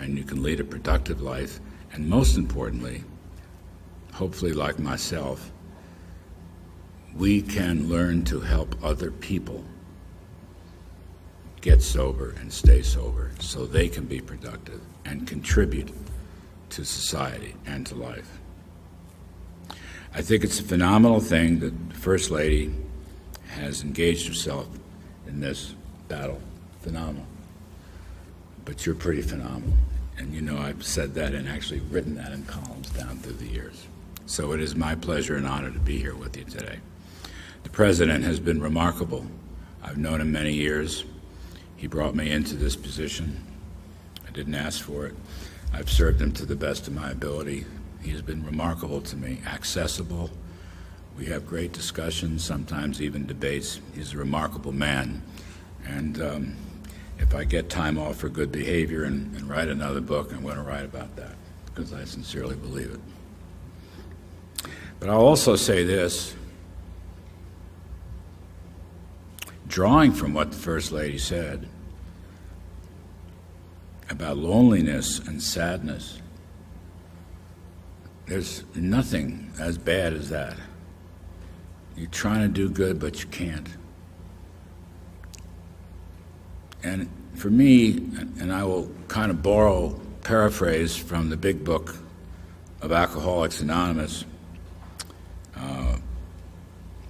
and you can lead a productive life, and most importantly, hopefully like myself, we can learn to help other people get sober and stay sober so they can be productive and contribute to society and to life. I think it's a phenomenal thing that the First Lady has engaged herself in this battle. Phenomenal. But you're pretty phenomenal. And you know I've said that and actually written that in columns down through the years. So it is my pleasure and honor to be here with you today. The President has been remarkable. I've known him many years. He brought me into this position. I didn't ask for it. I've served him to the best of my ability. He has been remarkable to me, accessible. We have great discussions, sometimes even debates. He's a remarkable man. And if I get time off for good behavior and write another book, I'm going to write about that, because I sincerely believe it. But I'll also say this, drawing from what the First Lady said about loneliness and sadness, there's nothing as bad as that. You're trying to do good, but you can't. And for me, and I will kind of paraphrase from the big book of Alcoholics Anonymous,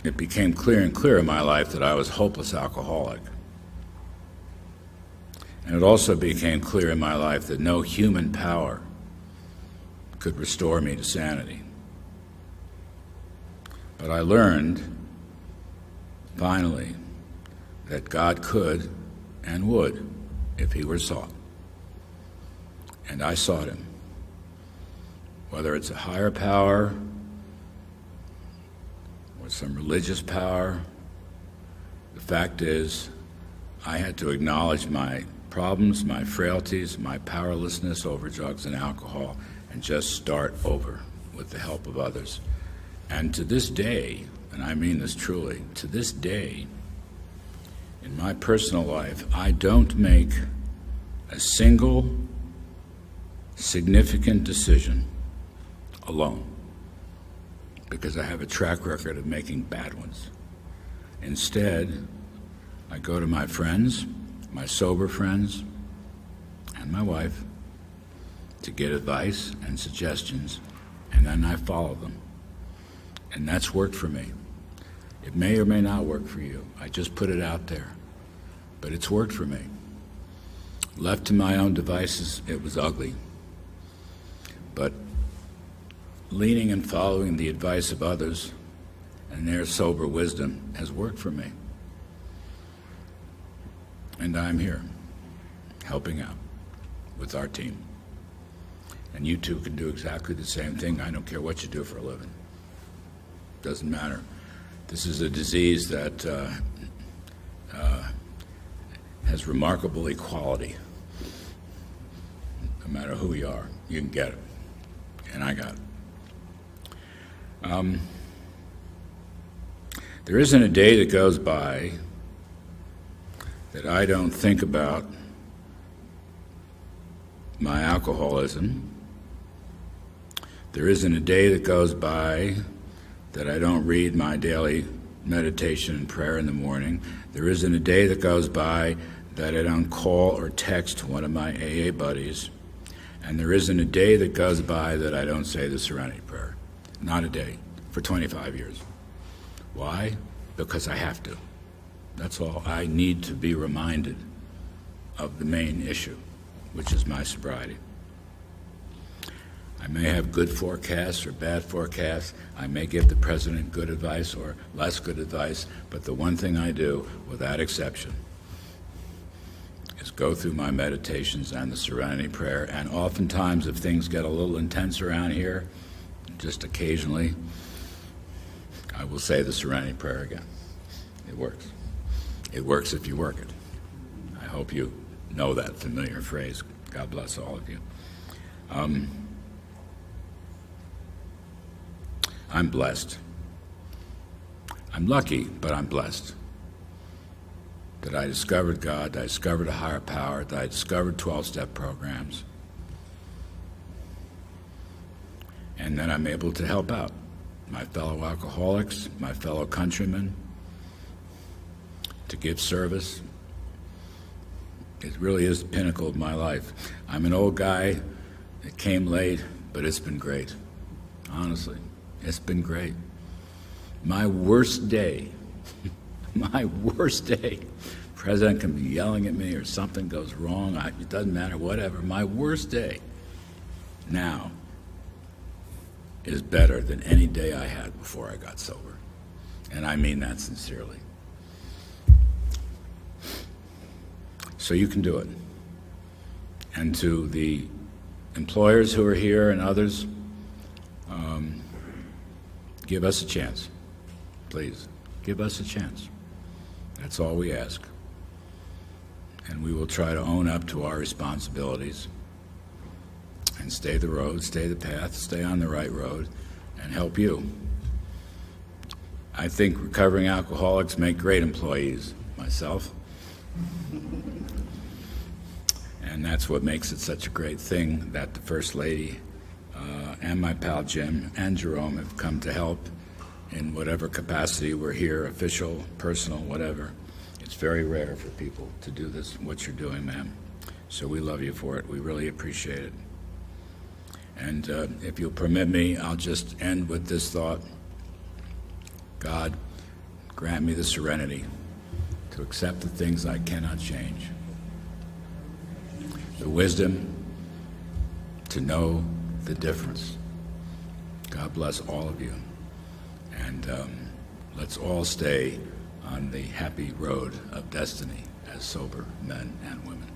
it became clear and clear in my life that I was a hopeless alcoholic. And it also became clear in my life that no human power could restore me to sanity. But I learned, finally, that God could and would if he were sought. And I sought him. Whether it's a higher power or some religious power, the fact is I had to acknowledge my problems, my frailties, my powerlessness over drugs and alcohol, and just start over with the help of others. And to this day, and I mean this truly, to this day, in my personal life, I don't make a single significant decision alone, because I have a track record of making bad ones. Instead, I go to my friends, my sober friends, and my wife to get advice and suggestions, and then I follow them. And that's worked for me. It may or may not work for you. I just put it out there. But it's worked for me. Left to my own devices, it was ugly. But leaning and following the advice of others and their sober wisdom has worked for me. And I'm here, helping out with our team. And you too can do exactly the same thing. I don't care what you do for a living. Doesn't matter. This is a disease that has remarkable equality. No matter who you are, you can get it. And I got it. There isn't a day that goes by that I don't think about my alcoholism. There isn't a day that goes by that I don't read my daily meditation and prayer in the morning. There isn't a day that goes by that I don't call or text one of my AA buddies. And there isn't a day that goes by that I don't say the Serenity Prayer. Not a day, for 25 years. Why? Because I have to. That's all. I need to be reminded of the main issue, which is my sobriety. I may have good forecasts or bad forecasts. I may give the president good advice or less good advice, but the one thing I do, without exception, is go through my meditations and the Serenity Prayer. And oftentimes, if things get a little intense around here, just occasionally, I will say the Serenity Prayer again. It works. It works if you work it. I hope you know that familiar phrase. God bless all of you. I'm blessed. I'm lucky, but I'm blessed that I discovered God, that I discovered a higher power, that I discovered 12-step programs, And then I'm able to help out my fellow alcoholics, my fellow countrymen, to give service. It really is the pinnacle of my life. I'm an old guy that came late, but it's been great. Honestly, it's been great. My worst day, my worst day, president can be yelling at me or something goes wrong, it doesn't matter, whatever. My worst day now is better than any day I had before I got sober. And I mean that sincerely. So you can do it. And to the employers who are here and others, give us a chance. Please, give us a chance. That's all we ask. And we will try to own up to our responsibilities and stay the road, stay the path, stay on the right road, and help you. I think recovering alcoholics make great employees, myself. And that's what makes it such a great thing that the First Lady and my pal Jim and Jerome have come to help in whatever capacity we're here, official, personal, whatever. It's very rare for people to do this, what you're doing, ma'am. So we love you for it. We really appreciate it. And if you'll permit me, I'll just end with this thought. God, grant me the serenity to accept the things I cannot change, the wisdom to know the difference. God bless all of you. And let's all stay on the happy road of destiny as sober men and women.